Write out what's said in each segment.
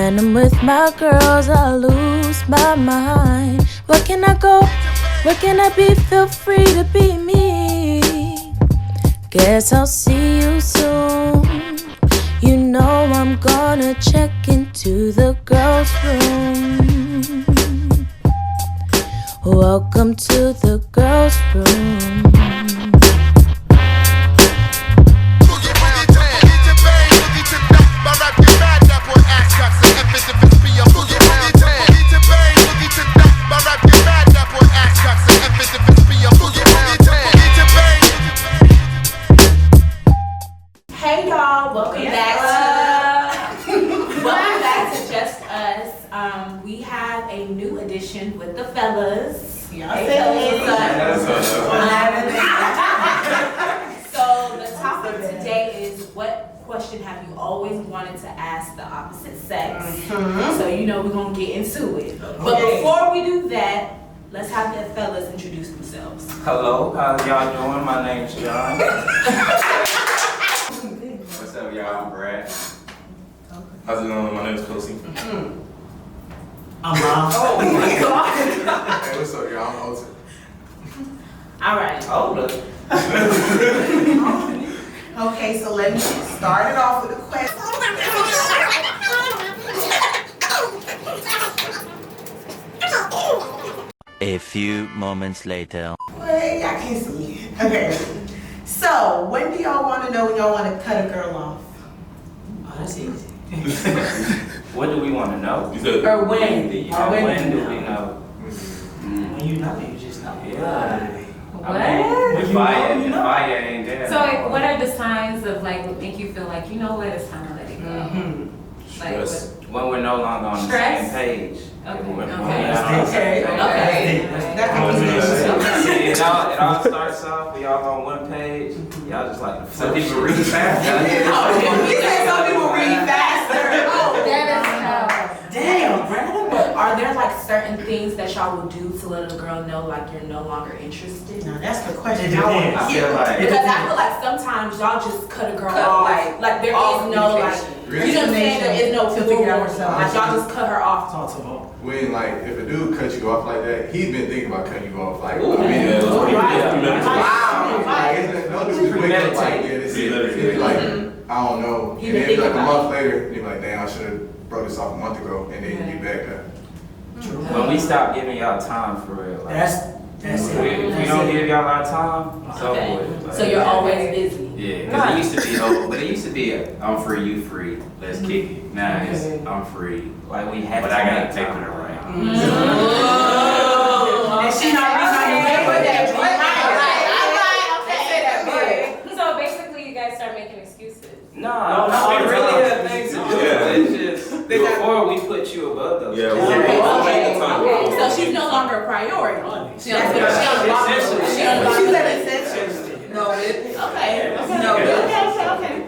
When I'm with my girls, I lose my mind. Where can I go? Where can I be? Feel free to be me. Guess I'll see you soon. You know I'm gonna check into the girls' room. Welcome to the girls' room. Hey y'all, welcome back to Just Us. We have a new addition with the fellas. So the topic today is, what question have you always wanted to ask the opposite sex? So you know we're gonna get into it. But before we do that, let's have the fellas introduce themselves. Hello, how y'all doing? My name's John. What's up, y'all? I'm Brad. How's it going? My name is KAOSI. I'm Mom. Oh my god. Hey, what's up, y'all? I'm OTA. Alright. Okay, so let me start it off with a question. A few moments later. Wait, I can't see. Okay. So, when do y'all want to know when y'all want to cut a girl off? Oh, that's easy. What do we want to know? Or when? When do we know? When you know, you just know. Yeah. What? If fire ain't there. So like, what are the signs of like what make you feel like, you know what, it's time to let it go? Like Stress. When we're no longer on the Stress? same page. Okay. When- Okay. It all starts off, we all on one page. Y'all just like, some people read fast. He said some people read faster. Oh, Damn, Brandon. But are there like certain things that y'all will do to let a girl know like you're no longer interested? Now that's the question It I want depends. to I feel hear. like Because I feel like sometimes y'all just cut a girl off. Like there all is no like, communication. you know what I'm saying? There is no To figure out full- herself. like y'all just cut her off. Talk to him. When, like, if a dude cuts you off like that, he's been thinking about cutting you off, like, Ooh, I mean, yeah. like, Wow. it's no dude wake up like, yeah, this is it. Like, I don't know. He And been then, like, a thinking month later, you're like, damn, I should have brought this off a month ago, and then you back up. when we stop giving y'all time for real. Like, That's it. if we don't give y'all our time, it's over Okay. with. Like, So you're always busy. Yeah, because it used to be, but it used to be, I'm free, you free, let's kick it. Now it's, I'm free, like we have to. But I gotta take it around. And she not reading So basically you guys start making excuses. No, we really have things to do. It's just, before we put you above those. Yeah, things. Okay. So she's no longer a priority. She on the bottom. She on the She bottom. said essential. No, it. Okay. No, Okay.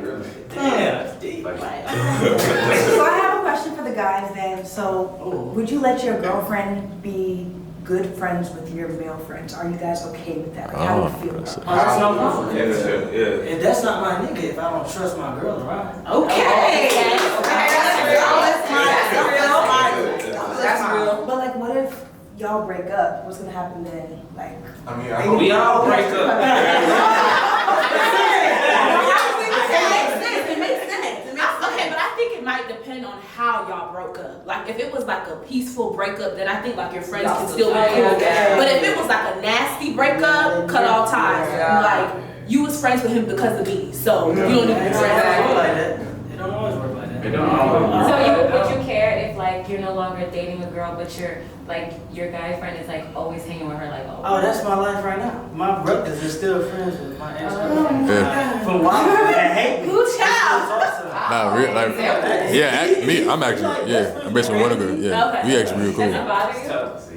So I have a question for the guys then. So would you let your girlfriend be good friends with your male friends? Are you guys okay with that? Like, how do you feel about that? Oh, that's no problem. Yeah. If that's not my nigga, if I don't trust my girl around. Okay. That's real. But like, what if y'all break up? What's gonna happen then? Like, I mean, We all break up. It makes sense. Okay, but I think it might depend on how y'all broke up. Like if it was like a peaceful breakup, then I think like your friends can still be cool. But if it was like a nasty breakup, cut all ties. Like you was friends with him because of me, so you don't need to be friends with him. It don't always work like that. It don't always. So would you care if like you're no longer dating a girl, but your guy friend is like always hanging with her like Oh, that's my life right now. My brothers are still friends with my ex-girlfriend. Yeah. For a while, they hate me. Good child. Nah, real, like, yeah, I'm actually, yeah, I'm basically one of them, yeah, we actually real cool. Does it bother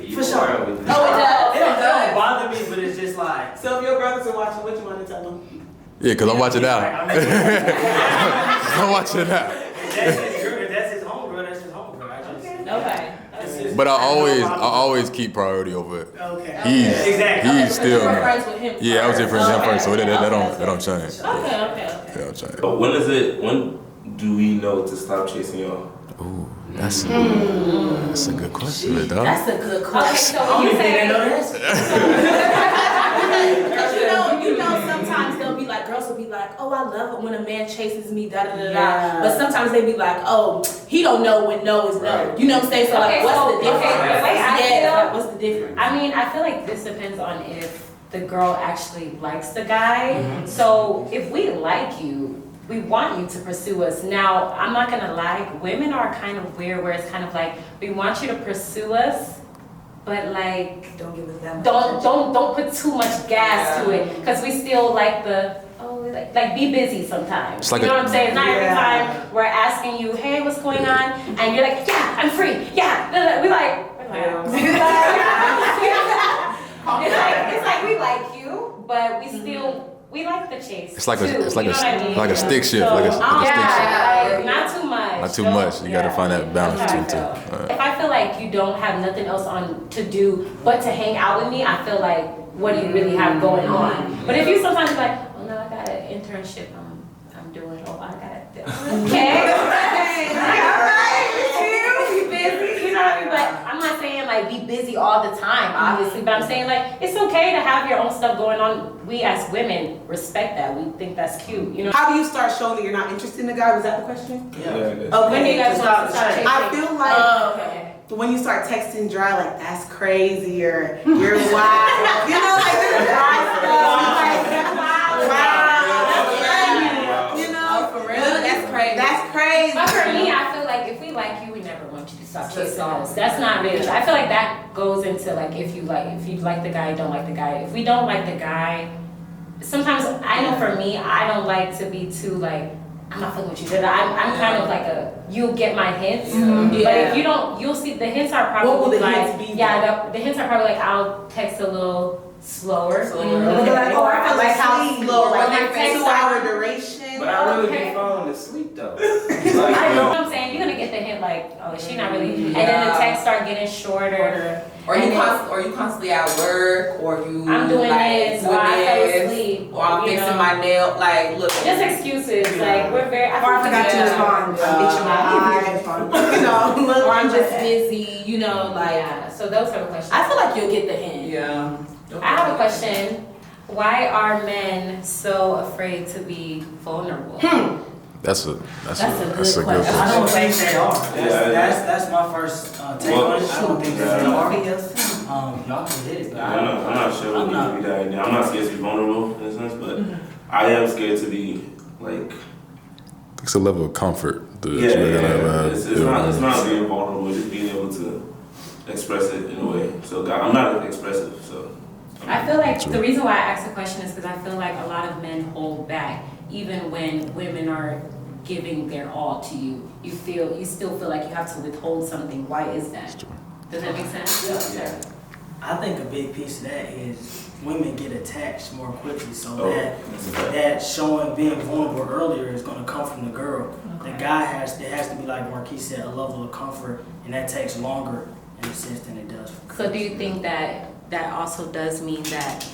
you? For sure. Oh, it does. It don't bother me, but it's just like. So if your brothers are watching, what you want to tell them? Yeah, cause I'm watching out. I'm watching out. If that's his homegirl, that's his homegirl. I just. Okay. But I always keep priority over it. Okay. He's still, You were friends with him. yeah, I was in friends with him first, so that don't change. Okay. That don't change. When do we know to stop chasing y'all? Ooh, that's a good question, man, dog. That's a good question. So when you say Because you know, sometimes they'll be like, girls will be like, oh, I love it when a man chases me, da da da da. But sometimes they be like, oh, he don't know when no is no. You know what I'm saying? So like, what's the difference? What's the difference? I mean, I feel like this depends on if the girl actually likes the guy. So if we like you, we want you to pursue us. Now, I'm not gonna lie, women are kind of weird where it's kind of like, we want you to pursue us, but like, Don't give us that much don't put too much gas to it, because we still like like be busy sometimes. It's like you know what I'm saying? It's not every time we're asking you, hey, what's going on? And you're like, yeah, I'm free. Yeah, we like, it's like we like you, but we still, we like the chase. It's like too, a you know what I mean? like a stick shift, So, like a stick shift. like, not too much. Not too much. You gotta find that balance Okay, too. so if I feel like you don't have nothing else on to do but to hang out with me, I feel like, what do you really have going on? But if you sometimes like, oh no, I got an internship I'm doing. Oh, I got it. Okay. You busy? You know what I mean? But I'm not saying like be busy all the time, obviously. But I'm saying like it's okay to have your own stuff going on. We as women respect that. We think that's cute. You know. How do you start showing that you're not interested in the guy? Was that the question? Yeah. Okay. When do you guys want to start chasing? I feel like when you start texting dry, like that's crazy, or you're wild. You know, like this dry stuff. Like, wow. You know, for real, that's crazy. That's crazy. But for me, I feel like if we like you, we never want you to stop chasing us. That's not really. I feel like that goes into like if you like the guy, don't like the guy. If we don't like the guy, sometimes I know for me, I don't like to be too like, I'm not fucking with you. I'm kind of like you'll get my hints. But if you don't, you'll see the hints are probably What will the like, hints be? the hints are probably like I'll text a little slower. Like, oh, I feel like how slow, like Like 2 hour duration. But I really be falling asleep though. I know what I'm saying. You're gonna get the hint like, oh, she not really. And then the text start getting shorter. Or you constantly at work, or you I'm doing like, this, or I fell asleep, or I'm fixing my nail. Like, look, just excuses. Like we're very. Or I forgot to respond. You know, or I'm just busy, you know, like. Yeah. So those are the questions. I feel like you'll get the hint. yeah. I have a question. Why are men so afraid to be vulnerable? That's a good question. I don't think they are. That's my first take on it. I don't think they are. Y'all can hit it, but I'm not sure what needs to be that idea. I'm not scared to be vulnerable in a sense, but I am scared to be like. It's a level of comfort. It's not being vulnerable, just being able to express it in a way. So I'm not expressive, so. I feel like the reason why I asked the question is because I feel like a lot of men hold back, even when women are giving their all to you. You still feel like you have to withhold something. Why is that? Does that make sense? Yeah. I think a big piece of that is women get attached more quickly, so that showing being vulnerable earlier is going to come from the girl. Okay. The guy has to be like Marquis said, a level of comfort, and that takes longer in a sense than it does for girls. So do you think that also does mean that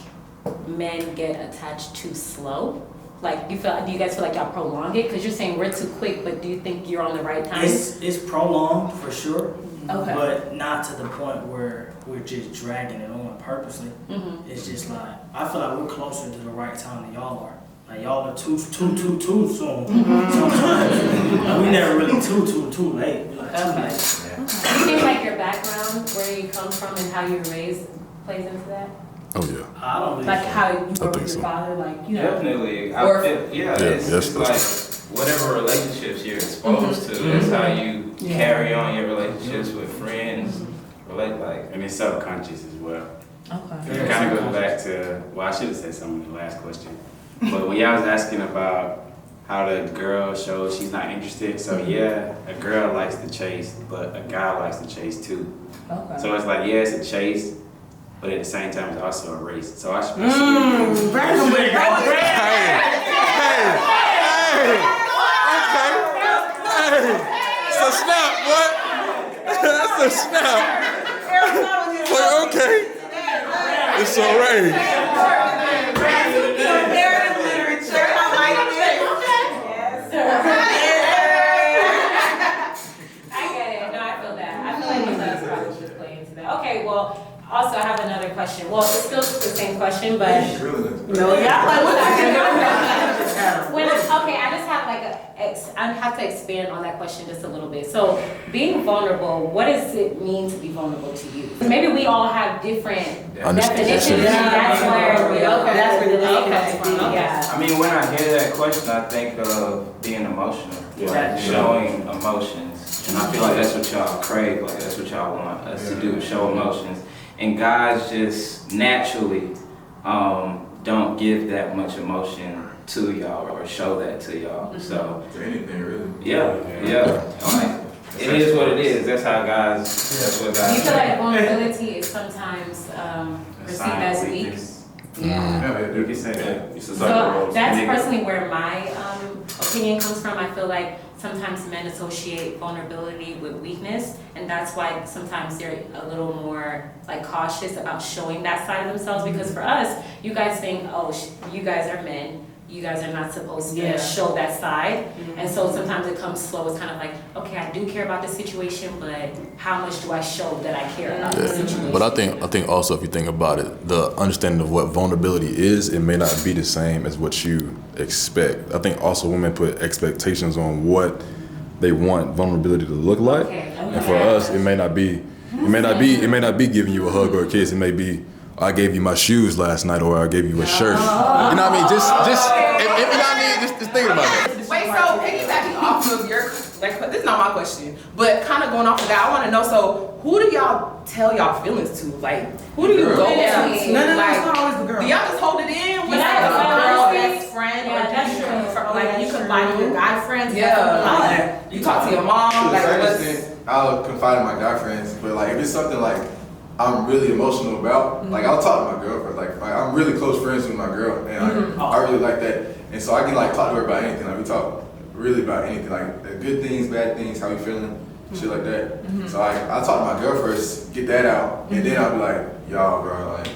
men get attached too slow? Like, do you guys feel like y'all prolong it? Because you're saying we're too quick, but do you think you're on the right time? It's prolonged for sure, but not to the point where we're just dragging it on purposely. It's just like, I feel like we're closer to the right time than y'all are. Like y'all are too soon. Sometimes we never really too late. Like, Do you think like your background, where you come from, and how you were raised plays into that? Oh yeah. I don't really Like how you grew up with your so. father, like, you know. Definitely. It's like whatever relationships you're exposed to, that's how you carry on your relationships with friends. And it's subconscious as well. Okay. It kind of goes back to, well, I should have said something in the last question. But when y'all was asking about how the girl shows she's not interested, so yeah, a girl likes to chase, but a guy likes to chase too. Okay. So it's like, yeah, it's a chase, but at the same time, it's also a race. So I should Hey! It's a snap, what? That's a snap. Like, okay. It's a race. I Also, I have another question. Well, it's still the same question, but No, yeah. Okay, I just have I have to expand on that question just a little bit. So, being vulnerable, what does it mean to be vulnerable to you? Maybe we all have different definitions. And that's where that's where the comes from. Yeah. I mean, when I hear that question, I think of being emotional, like showing emotions, and I feel like that's what y'all crave, like that's what y'all want us to do, show emotions. And guys just naturally don't give that much emotion to y'all or show that to y'all. So anything really. Yeah. Like, it is what it is. That's how guys. That's what guys. Do you feel like vulnerability is sometimes perceived as weak? Yeah. You can say that. So that's personally where my opinion comes from. I feel like sometimes men associate vulnerability with weakness, and that's why sometimes they're a little more like cautious about showing that side of themselves. Because for us, you guys think, oh, you guys are men. You guys are not supposed to show that side. And so sometimes it comes slow. It's kind of like, okay, I do care about the situation, but how much do I show that I care about the situation? But I think also if you think about it, the understanding of what vulnerability is, it may not be the same as what you expect. I think also women put expectations on what they want vulnerability to look like. And for us, it may not be giving you a hug or a kiss. It may be, I gave you my shoes last night, or I gave you a shirt. You know what I mean? Just you know what I mean? Just think about it. Wait, so piggybacking off of your, like, this is not my question, but kind of going off of that, I want to know, so who do y'all tell y'all feelings to? Like, who do you go to? No, it's not always the girl. Do y'all just hold it in with like a girl best friend? Yeah, that's true. Like, you confide in your guy friends. Yeah. You talk to your mom. Like, I'll confide in my guy friends, but like if it's something like I'm really emotional about, like I'll talk to my girlfriend. Like I'm really close friends with my girl, and I really like that. And so I can like talk to her about anything. Like we talk really about anything, like good things, bad things, how you feeling, shit like that. So I'll talk to my girl first, get that out, and then I'll be like, y'all, bro, like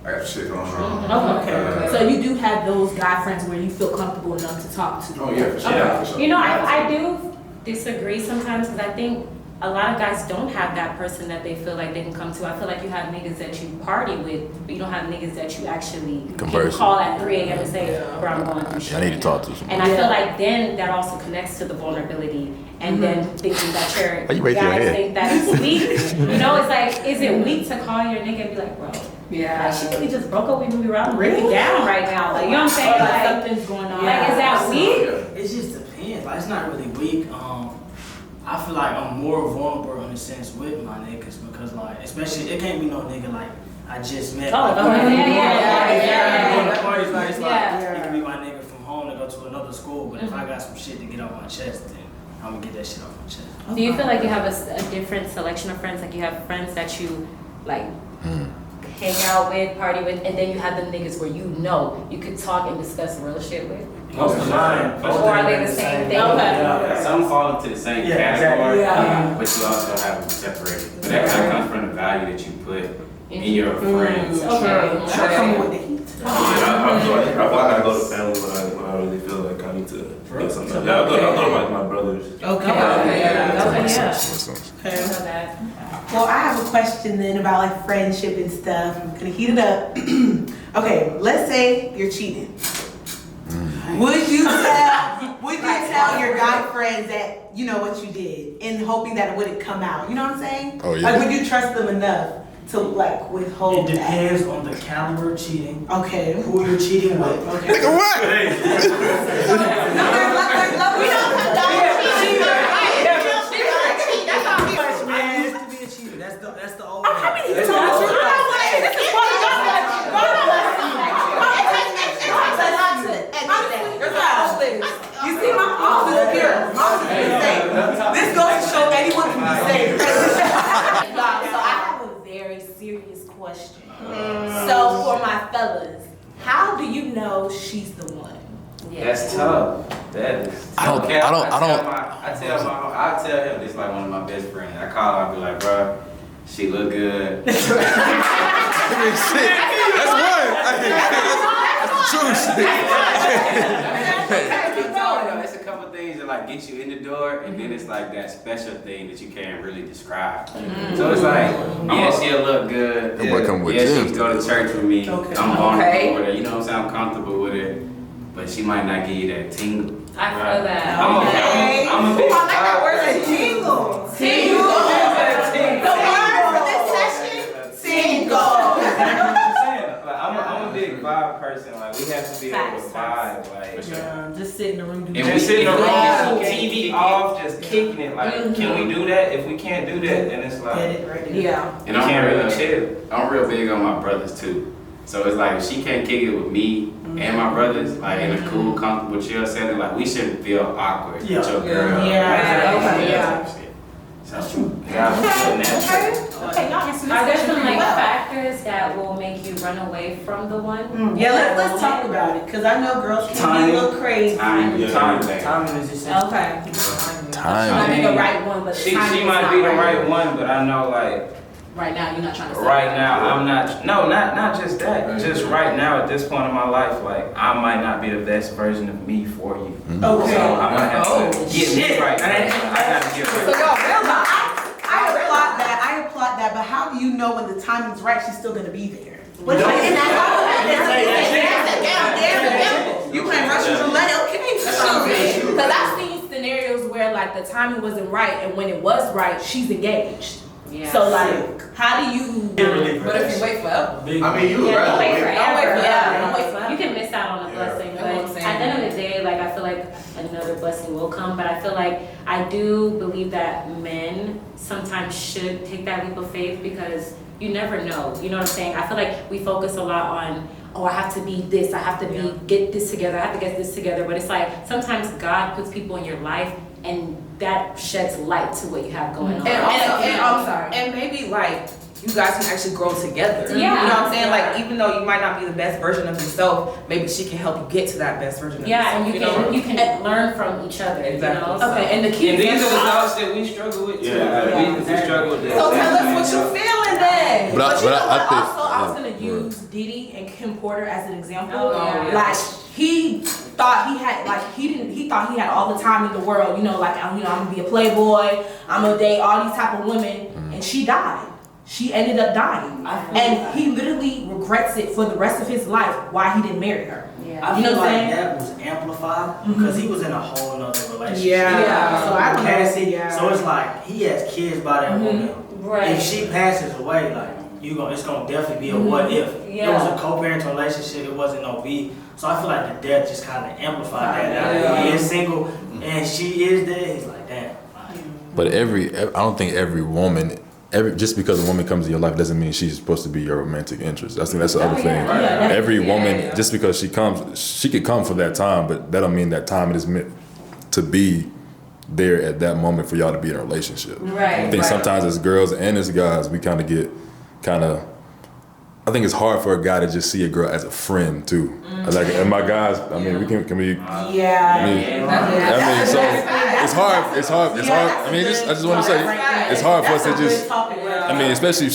I got shit going on. Okay. So you do have those guy friends where you feel comfortable enough to talk to. Oh yeah, for sure. For sure. You know, I do disagree sometimes because I think a lot of guys don't have that person that they feel like they can come to. I feel like you have niggas that you party with, but you don't have niggas that you actually can call at 3 a.m. and say, bro, I'm going through shit. I need to talk to someone. And I feel like then that also connects to the vulnerability, and then thinking that your guys think that it's weak. You know, it's like, is it weak to call your nigga and be like, bro, like, she really just broke up with me, I'm really down right now. Like, you know what I'm saying? Like something's going on. Like, is that weak? It just depends. Like, it's not really weak. I feel like I'm more vulnerable in a sense with my niggas because, like, especially it can't be no nigga like I just met. Oh, yeah. Parties, like, it's like it can be my nigga from home to go to another school, but if I got some shit to get off my chest, then I'm gonna get that shit off my chest. Do you feel like you have a different selection of friends? Like you have friends that you like hang out with, party with, and then you have the niggas where you know you could talk and discuss real shit with? Most of mine. Or are they the same thing? Okay. Some fall into the same category, but you also have them separated. But that kind of comes from the value that you put in your friends. Okay. I go to family when I really feel like I need to get something. Yeah, I go to like my brothers. Okay. Well, I have a question then about like friendship and stuff. I'm gonna heat it up. Okay, let's say you're cheating. Would you tell your guy friends that you know what you did in hoping that it wouldn't come out? You know what I'm saying? Oh, yeah. Like, would you trust them enough to like withhold It depends on the caliber of cheating. Okay. Who you're cheating with. Okay. Nigga, what? We don't condone cheating. That's all he wants, man. It used to be a cheater. That's the old You see, my mom is here. This goes to show anyone can be saved. So I have a very serious question. So for my fellas, how do you know she's the one? That's tough. That is. I tell him this like one of my best friends. I call her, I be like, bro, she look good. Shit. That's one. true It's a couple things that like get you in the door, and then it's like that special thing that you can't really describe. So it's like, yeah, she'll look good. Yeah, she can go to church with me. I'm vulnerable with her. You know what I'm saying? I'm comfortable with her, but she might not give you that tingle. I feel that. I'm a big I like that word, tingle. Tingle. The word for this session, tingle. I'm a big vibe person. Like we have to be able to vibe. Like just sit in the room. And we sit in the room, TV off, just kicking it. Like, can we do that? If we can't do that, then it's like, And I'm can't really chill. I'm real big on my brothers too. So it's like if she can't kick it with me and my brothers, like in a cool, comfortable, chill setting, like we shouldn't feel awkward with your girl. Are there some like factors that will make you run away from the one? Let's talk about it, because I know girls can be a little crazy. Timing is essential. Okay. Time. Might be the right one, but She might be the right one, but I know like. Right now, you're not trying to say right now, I'm not. No, not just that. Just right now, at this point in my life, like I might not be the best version of me for you. Okay. So I might have to get me right. I gotta get right. So y'all, I applaud that, but how do you know when the timing's right, she's still gonna be there? You playing Russian roulette, okay? Because I've seen scenarios where like the timing wasn't right, and when it was right, she's engaged. Yeah. So like, how do you? But if you wait forever, I mean, you Don't wait Don't wait forever. You can miss out on a blessing, but That's what I'm saying. at the end of the day, like I feel like another blessing will come. But I feel like I do believe that men sometimes should take that leap of faith because you never know. You know what I'm saying? I feel like we focus a lot on, oh, I have to be this, I have to be get this together, I have to get this together. But it's like sometimes God puts people in your life and that sheds light to what you have going on. And maybe like you guys can actually grow together. Yeah. You know what I'm saying? Like even though you might not be the best version of yourself, maybe she can help you get to that best version of yourself. And you can learn from each other. Exactly. You know? Okay, and the key. And these are the thoughts that we struggle with too. We struggle with that. So tell us what you're feeling then. But you know what? Also, I was gonna use Diddy and Kim Porter as an example. Like he thought he had he thought he had all the time in the world. You know, like I'm gonna be a playboy. I'm gonna date all these type of women, and she died. She ended up dying, and he literally regrets it for the rest of his life why he didn't marry her. I feel like that was amplified because he was in a whole nother relationship. So I don't know. So it's like he has kids by that woman. Right. If she passes away, like it's gonna definitely be a what if. It was a co-parenting relationship. It wasn't no be. So I feel like the death just kind of amplified that. Now he is single and she is dead. He's like, damn. But I don't think every woman. Just because a woman comes in your life doesn't mean she's supposed to be your romantic interest. I think that's the other thing. Every woman, just because she comes, she could come for that time, but that don't mean that time is meant to be there at that moment for y'all to be in a relationship. Right. I think sometimes as girls and as guys, we I think it's hard for a guy to just see a girl as a friend too. Like, and my guys, I mean, we can we? So it's hard. I mean, I just want to say, it's hard for us to just. I mean, especially if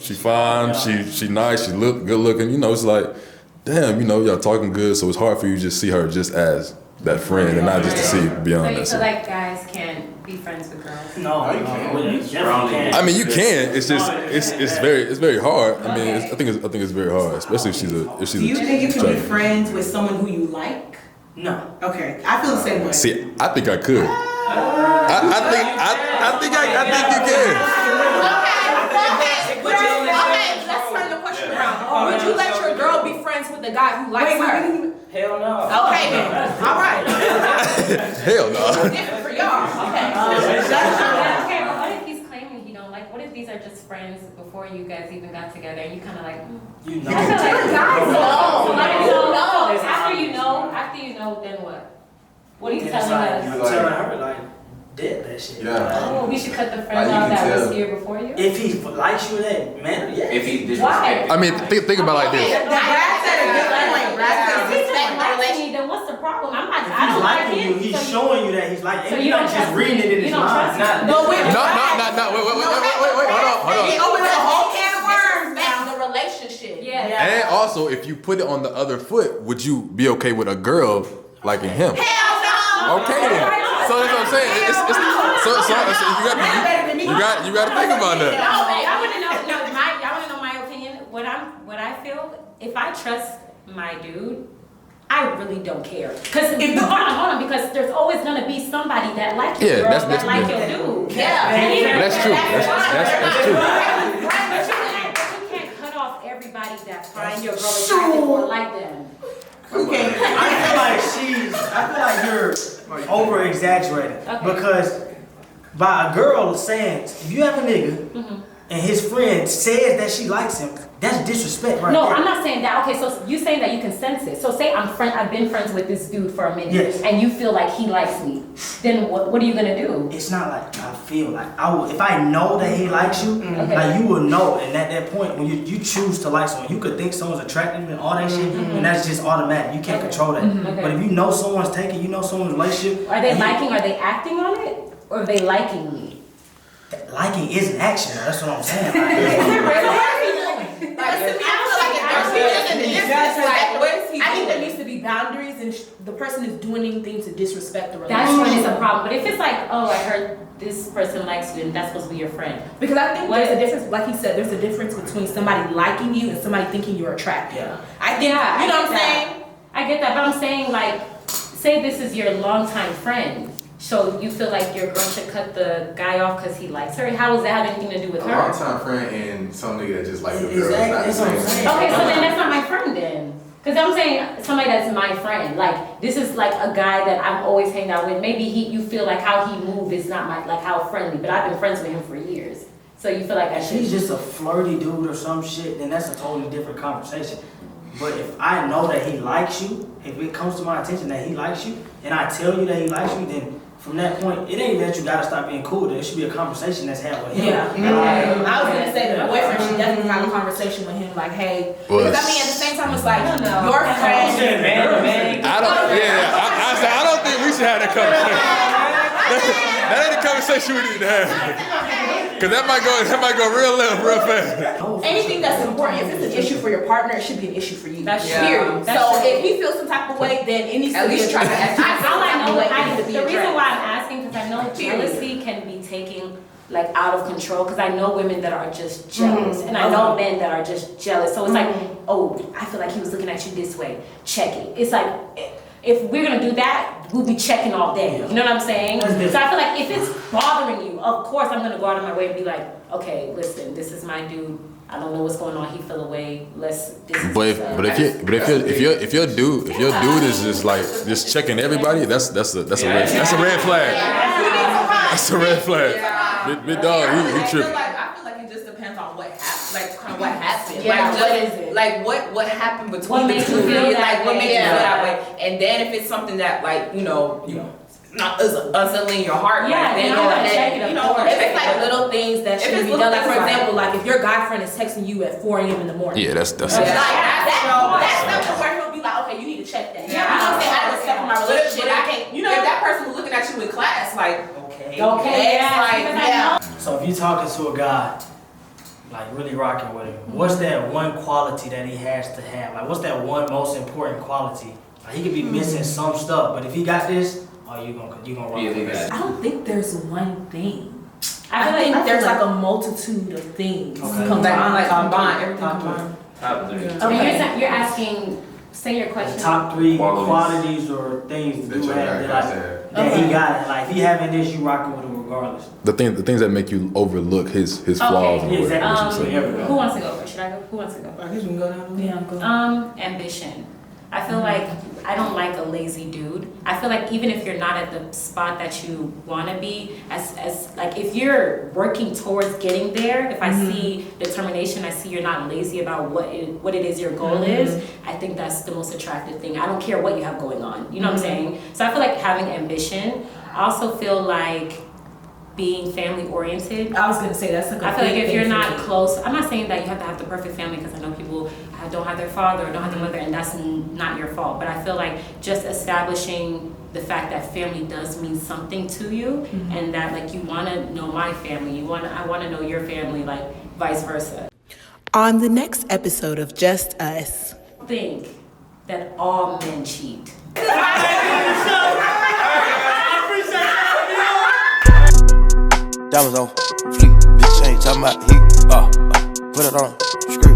she fine, she nice, she look good looking. It's like, damn, y'all talking good. So it's hard for you to just see her just as that friend and not just to see beyond that. So you feel like guys can't be friends with girls? No, you can't. I mean, you can. It's just it's very hard. I mean, I think it's very hard, especially if she's a. Do you think you can be friends with someone who you like? No. Okay, I feel the same way. See, I think I could. I think you can. Okay, let's turn the question around. Would you let your girl be friends with the guy who likes her? Hell no. Okay then. All right. Hell no. Different for y'all. Okay. Okay, but what if he's claiming he don't like? What if these are just friends before you guys even got together and you kind of like? You know. I feel like guys know. After you know, then what? What are you telling us? You telling her like dead that shit. Oh, we should cut the friends out that was here before you. If he likes you in that manner, yeah. If he Why? I mean, think about it like this. Brad said a good point. Brad said If he's not liking me, then what's the problem? I If don't he's like liking him. you, he's showing you that he's like. So You're not just reading it in his mind. No, wait. No. Wait. Hold on. He opened a whole can of worms now. The relationship. Yeah. Yeah. And also, if you put it on the other foot, would you be okay with a girl liking him? Hell no! Okay then. So that's what I'm saying. You got to think about that. I want to know. Y'all want to know my opinion? What I feel. If I trust my dude, I really don't care. Because hold on, because there's always gonna be somebody that like your girl, that like your dude. Yeah, that's true. That's true. But you can't cut off everybody that find your girl attractive or like them. Okay. I feel like you're over exaggerating because by a girl saying, if you have a nigga and his friend says that she likes him, that's disrespect right No, there. I'm not saying that. Okay, so you saying that you can sense it. So say I've been friends with this dude for a minute, and you feel like he likes me. Then what are you gonna do? It's not like I feel like I will. If I know that he likes you, like you will know. And at that point, when you choose to like someone, you could think someone's attractive and all that shit, and that's just automatic. You can't control that. But if you know someone's taking, you know someone's relationship. Are they liking? Are they acting on it? Or are they liking me? Liking is an action. That's what I'm saying. I think there needs to be boundaries, and the person is doing anything to disrespect the relationship. That's when it's a problem. But if it's like, oh, I heard this person likes you, and that's supposed to be your friend. Because I think there's a difference, like he said, there's a difference between somebody liking you and somebody thinking you're attractive. I think, you know what I'm saying? I get that, but I'm saying like, say this is your longtime friend. So you feel like your girl should cut the guy off because he likes her? How does that have anything to do with her? A long-time friend and some nigga that just like the girl. Exactly. Okay, so then that's not my friend then. Because I'm saying somebody that's my friend. Like, this is like a guy that I'm always hanging out with. Maybe you feel like how he moves is not like how friendly, but I've been friends with him for years. So you feel like I should. If he's just a flirty dude or some shit, then that's a totally different conversation. But if I know that he likes you, if it comes to my attention that he likes you, and I tell you that he likes you, then from that point, it ain't that you gotta stop being cool. There should be a conversation that's had with him. I was gonna say that my boyfriend should definitely have a conversation with him, like, hey, because I mean, at the same time, it's like your friend. I don't think we should have that conversation. That ain't the conversation we need to have. Cause that might go real left, real fast. Anything that's important, if it's an issue for your partner, it should be an issue for you. That's period. So if he feels some type of way, then it needs to be addressed. The reason why I'm asking, because I know jealousy can be taken like out of control, because I know women that are just jealous, and I know men that are just jealous. So it's like, oh, I feel like he was looking at you this way. Check it. It's like, if we're gonna do that, we'll be checking all day. You know what I'm saying? So I feel like if it's bothering you, of course I'm gonna go out of my way and be like, okay, listen, this is my dude. I don't know what's going on. He fell away. Let's. If your dude is just like just checking everybody, that's a red flag. That's a red flag. Big dog, he tripping. I feel like it just depends on what happened, like kind of what happened. Yeah, like, what is it? Like what happened between What the makes two you of you? feel Like that what way? makes you feel that way? And then if it's something that like you know not unsettling your heart, Yeah, like, then then go I'm gonna ahead. check it, You of know, course. If it's like little things that should be done, like for example, like if your guy friend is texting you at 4 a.m. in the morning. Yeah, that's That's stuff where he'll be like, okay, you need to check that. Yeah, You know what I'm saying? I respect my relationship. I can't, you know. If that person was looking at you in class, like Okay. So if you're talking to a guy, like really rocking with him, what's that one quality that he has to have? Like what's that one most important quality? Like he could be missing some stuff, but if he got this, you gonna rock with it. I don't think there's one thing. I I think there's like a multitude of things combined, everything combined. Top three. Okay. You're asking. Say your question. The top 3 qualities or things that you have that he got it. Like if he having this, you rocking with him regardless. The things that make you overlook his flaws. Okay. Exactly. Who wants to go first? Should I go? Who wants to go? I guess we can go down. Yeah, go. Ambition. I feel like I don't like a lazy dude. I feel like even if you're not at the spot that you want to be, as like if you're working towards getting there, if I see determination, I see you're not lazy about what it is your goal is, I think that's the most attractive thing. I don't care what you have going on. You know what I'm saying? So I feel like having ambition. I also feel like being family oriented. I was gonna say that's like a I feel like big if thing you're for not me. close, I'm not saying that you have to have the perfect family, because I know people don't have their father or don't have their mother, and that's not your fault. But I feel like just establishing the fact that family does mean something to you, and that like you want to know my family, I want to know your family, like vice versa. On the next episode of Just Us. Think that all men cheat. Diamonds on fleek, bitch ain't talking about heat. Put it on, screw.